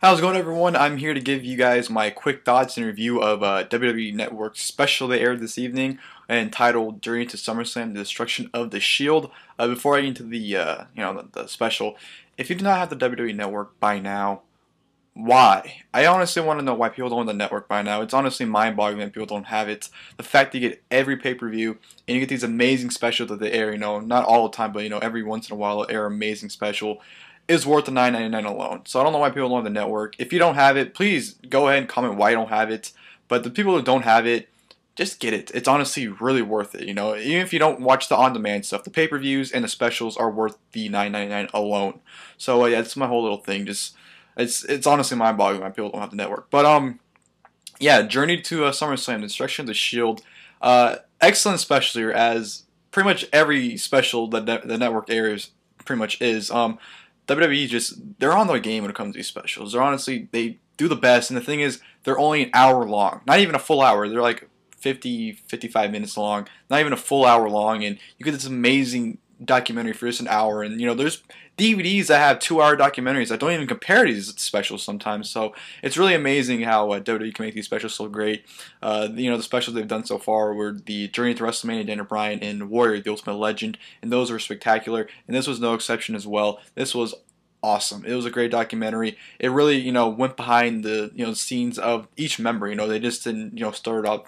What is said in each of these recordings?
How's it going, everyone? I'm here to give you guys my quick thoughts and review of WWE Network's special that aired this evening entitled "Journey to SummerSlam: The Destruction of the Shield." Before I get into the special, if you do not have the WWE Network by now, why? I honestly want to know why people don't have the network by now. It's honestly mind-boggling that people don't have it. The fact that you get every pay-per-view and you get these amazing specials that they air, not all the time, but every once in a while they'll air an amazing special, is worth the $9.99 alone. So I don't know why people don't have the network. If you don't have it, please go ahead and comment why you don't have it. But the people who don't have it, just get it. It's honestly really worth it. Even if you don't watch the on-demand stuff, the pay-per-views and the specials are worth the $9.99 alone. So yeah, that's my whole little thing. Just it's honestly mind-boggling why people don't have the network. But yeah, Journey to SummerSlam: Destruction of the Shield. Excellent special here, as pretty much every special that the network airs pretty much is. WWE they're on their game when it comes to these specials. They do the best, and the thing is, they're only an hour long. Not even a full hour. They're like 55 minutes long. Not even a full hour long, and you get this amazing documentary for just an hour. And there's DVDs that have 2-hour documentaries that don't even compare to these specials sometimes. So it's really amazing how WWE can make these specials so great. The specials they've done so far were the Journey to WrestleMania, Daniel Bryan, and Warrior, the Ultimate Legend, and those were spectacular. And this was no exception as well. This was awesome. It was a great documentary. It really, went behind the, scenes of each member. They just didn't, start out,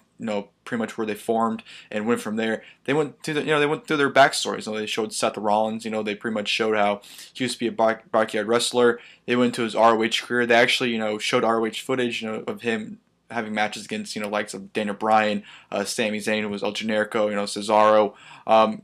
pretty much where they formed and went from there. They went to they went through their backstories. They showed Seth Rollins. They pretty much showed how he used to be a backyard wrestler. They went to his ROH career. They actually, showed ROH footage, of him having matches against, likes of Daniel Bryan, Sami Zayn, who was El Generico, Cesaro.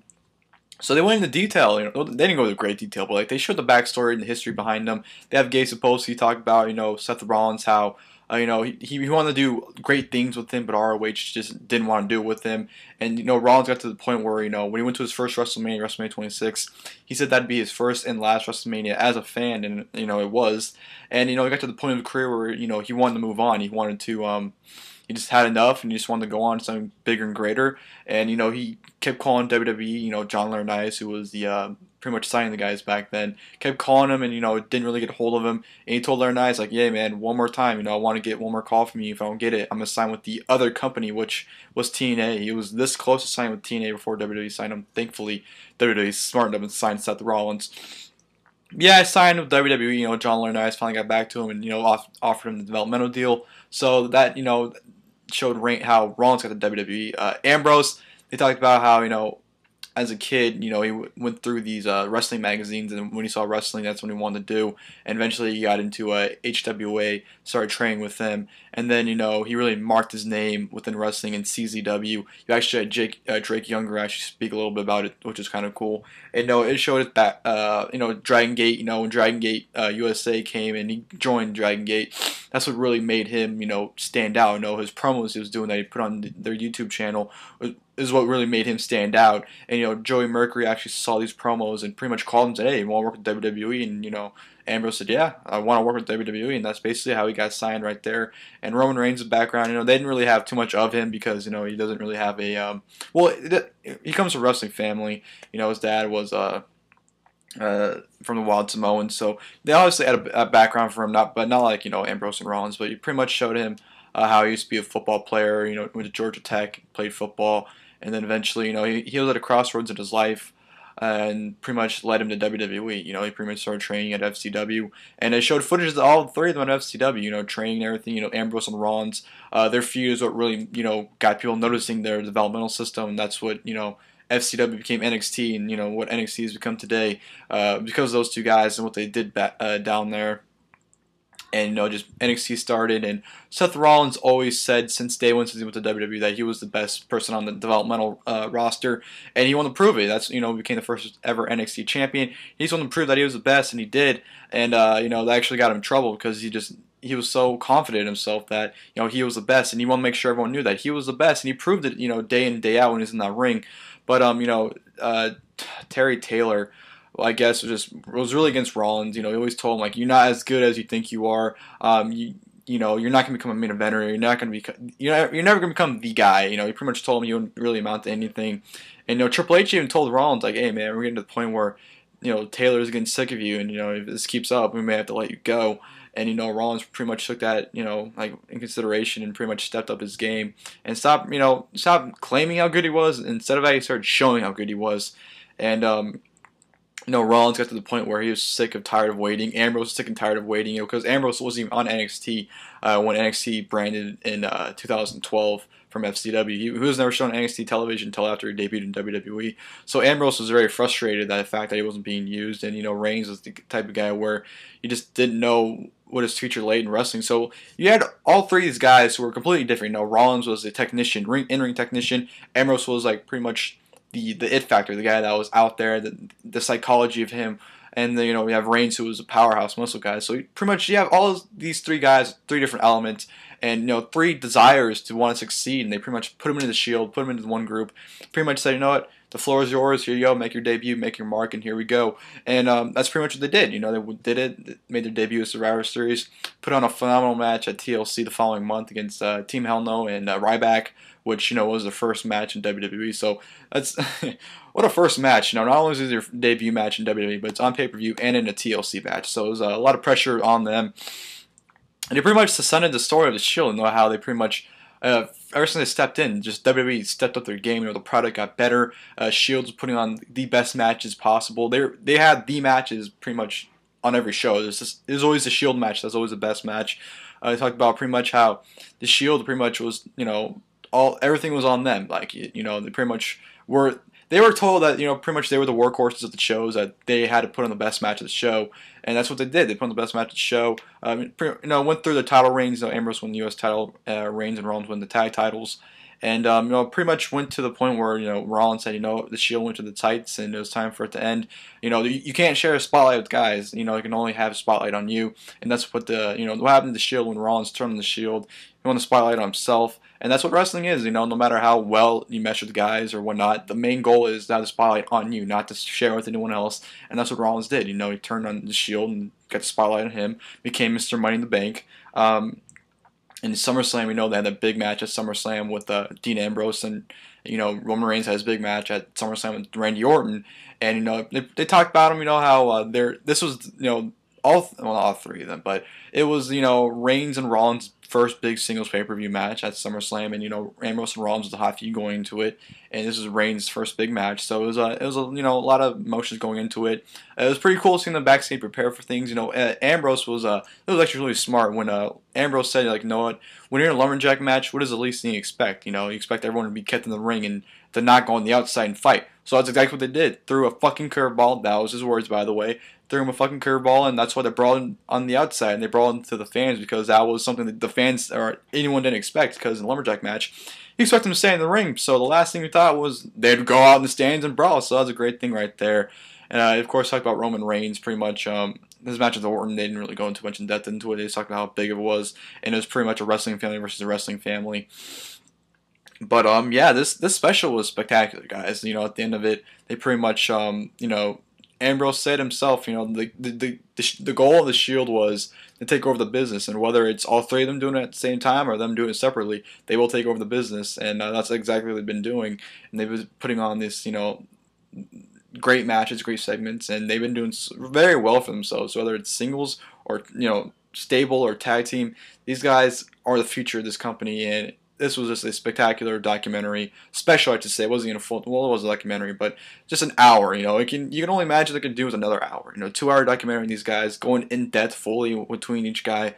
So they went into detail. They didn't go into great detail, but they showed the backstory and the history behind them. They have Gabe Sapolsky talk about Seth Rollins, how he wanted to do great things with him, but ROH just didn't want to do it with him. And Rollins got to the point where when he went to his first WrestleMania 26, he said that'd be his first and last WrestleMania as a fan, and it was. And he got to the point of the career where he wanted to move on. He wanted to he just had enough, and he just wanted to go on to something bigger and greater. And he kept calling WWE. John Laurinaitis, who was the pretty much signing the guys back then, kept calling him, and didn't really get a hold of him. And he told Laurinaitis, like, "Yeah, man, one more time. I want to get one more call from you. If I don't get it, I'm gonna sign with the other company, which was TNA. He was this close to signing with TNA before WWE signed him. Thankfully, WWE smartened up and signed Seth Rollins." Yeah, I signed with WWE. John Laurinaitis finally got back to him and offered him the developmental deal. So that showed how Rollins got the WWE. Ambrose, they talked about how as a kid, he went through these wrestling magazines, and when he saw wrestling, that's what he wanted to do. And eventually, he got into HWA, started training with them, and then he really marked his name within wrestling in CZW. You actually had Drake Younger actually speak a little bit about it, which is kind of cool. And it showed it back, Dragon Gate. When Dragon Gate USA came and he joined Dragon Gate, that's what really made him stand out. His promos he was doing that he put on their YouTube channel is what really made him stand out. And Joey Mercury actually saw these promos and pretty much called him and said, "Hey, you want to work with WWE?" And Ambrose said, "Yeah, I want to work with WWE," and that's basically how he got signed right there. And Roman Reigns' background, they didn't really have too much of him because he doesn't really have a he comes from a wrestling family. His dad was from the Wild Samoans, so they obviously had a background for him, not like Ambrose and Rollins, but you pretty much showed him how he used to be a football player. Went to Georgia Tech, played football, and then eventually he was at a crossroads in his life, and pretty much led him to WWE. He pretty much started training at FCW, and they showed footage of all three of them at FCW. Training and everything. Ambrose and Rollins, their feud is what really got people noticing their developmental system, and that's what FCW became NXT, and what NXT has become today because of those two guys and what they did down there. And just NXT started, and Seth Rollins always said since day one, since he went to WWE, that he was the best person on the developmental roster, and he wanted to prove it. That's became the first ever NXT champion. He just wanted to prove that he was the best, and he did. And that actually got him in trouble because he was so confident in himself that he was the best, and he wanted to make sure everyone knew that he was the best, and he proved it day in and day out when he was in that ring. But Terry Taylor, well, I guess was really against Rollins. He always told him, like, you're not as good as you think you are. You're not going to become a main eventer. You're not going to be. You're never going to become the guy. He pretty much told him you wouldn't really amount to anything. And Triple H even told Rollins, like, "Hey, man, we're getting to the point where Taylor's getting sick of you, and if this keeps up, we may have to let you go." and Rollins pretty much took that like in consideration and pretty much stepped up his game and stopped claiming how good he was. Instead of that, he started showing how good he was. And Rollins got to the point where he was sick and tired of waiting. Ambrose was sick and tired of waiting, because Ambrose wasn't even on NXT when NXT branded in 2012 from FCW. He was never shown on NXT television until after he debuted in WWE. So Ambrose was very frustrated at the fact that he wasn't being used, and Reigns was the type of guy where you just didn't know what his future laid in wrestling. So you had all three of these guys who were completely different. Rollins was a technician, in-ring technician. Ambrose was like pretty much the it factor, the guy that was out there, the psychology of him, and then we have Reigns, who was a powerhouse muscle guy. So pretty much you have all these three guys, three different elements, and three desires to want to succeed, and they pretty much put them into the Shield, put them into one group, pretty much said, what, the floor is yours, here you go, make your debut, make your mark, and here we go. And that's pretty much what they did. They did it, made their debut at Survivor Series, put on a phenomenal match at TLC the following month against Team Hell No and Ryback, which was the first match in WWE. So that's what a first match. Not only is it your debut match in WWE, but it's on pay-per-view and in a TLC match. So it was a lot of pressure on them. And they pretty much suspended the story of the Shield, how they pretty much, ever since they stepped in, just WWE stepped up their game. The product got better. Shield was putting on the best matches possible. They had the matches pretty much on every show. There's always the Shield match. That's always the best match. They talked about pretty much how the Shield pretty much was, everything was on them. Like, they pretty much were. They were told that pretty much they were the workhorses of the shows, that they had to put on the best match of the show, and that's what they did. They put on the best match of the show. Went through the title reigns. Ambrose won the U.S. title reigns, and Rollins won the tag titles, and pretty much went to the point where Rollins said the Shield went to the tights, and it was time for it to end. You can't share a spotlight with guys. You can only have a spotlight on you, and that's what what happened to the Shield when Rollins turned on the Shield. He won the spotlight on himself. And that's what wrestling is, no matter how well you mesh with guys or whatnot, the main goal is to have the spotlight on you, not to share with anyone else. And that's what Rollins did. He turned on the Shield and got the spotlight on him, became Mr. Money in the Bank. In SummerSlam, they had that big match at SummerSlam with Dean Ambrose, and Roman Reigns had his big match at SummerSlam with Randy Orton. And they talked about him, how this was all three of them, but it was Reigns and Rollins' first big singles pay-per-view match at SummerSlam, and Ambrose and Rollins was the hot feud going into it, and this was Reigns' first big match, so it was a lot of emotions going into it. It was pretty cool seeing them backstage prepare for things. Ambrose was it was actually really smart when Ambrose said, like, what, when you're in a lumberjack match, what is the least thing you expect? You expect everyone to be kept in the ring and to not go on the outside and fight. So that's exactly what they did. Threw a fucking curveball. That was his words, by the way. Threw him a fucking curveball, and that's why they brought him on the outside, and they brought him to the fans, because that was something that the fans or anyone didn't expect, because in a lumberjack match, you expect them to stay in the ring. So the last thing we thought was they'd go out in the stands and brawl. So that was a great thing right there. And of course, talked about Roman Reigns pretty much. His match with Orton, they didn't really go into much in depth into it. They just talked about how big it was, and it was pretty much a wrestling family versus a wrestling family. But yeah, this special was spectacular, guys. At the end of it, they pretty much Ambrose said himself, the goal of the Shield was to take over the business, and whether it's all three of them doing it at the same time or them doing it separately, they will take over the business, and that's exactly what they've been doing. And they've been putting on this, great matches, great segments, and they've been doing very well for themselves. Whether it's singles or stable or tag team, these guys are the future of this company, and this was just a spectacular documentary, special, I should say. It wasn't even a full, well, it was a documentary, but just an hour, you can only imagine what they could do with another hour. 2-hour documentary, these guys going in depth fully between each guy.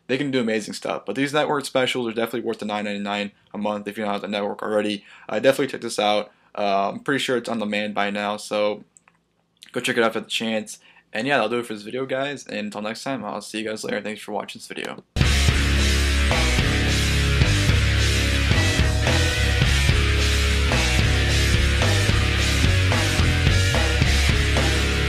They can do amazing stuff. But these network specials are definitely worth the $9.99 a month if you don't have the network already. Definitely check this out. I'm pretty sure it's on demand by now, so go check it out if you have the chance. And yeah, that'll do it for this video, guys. And until next time, I'll see you guys later. Thanks for watching this video.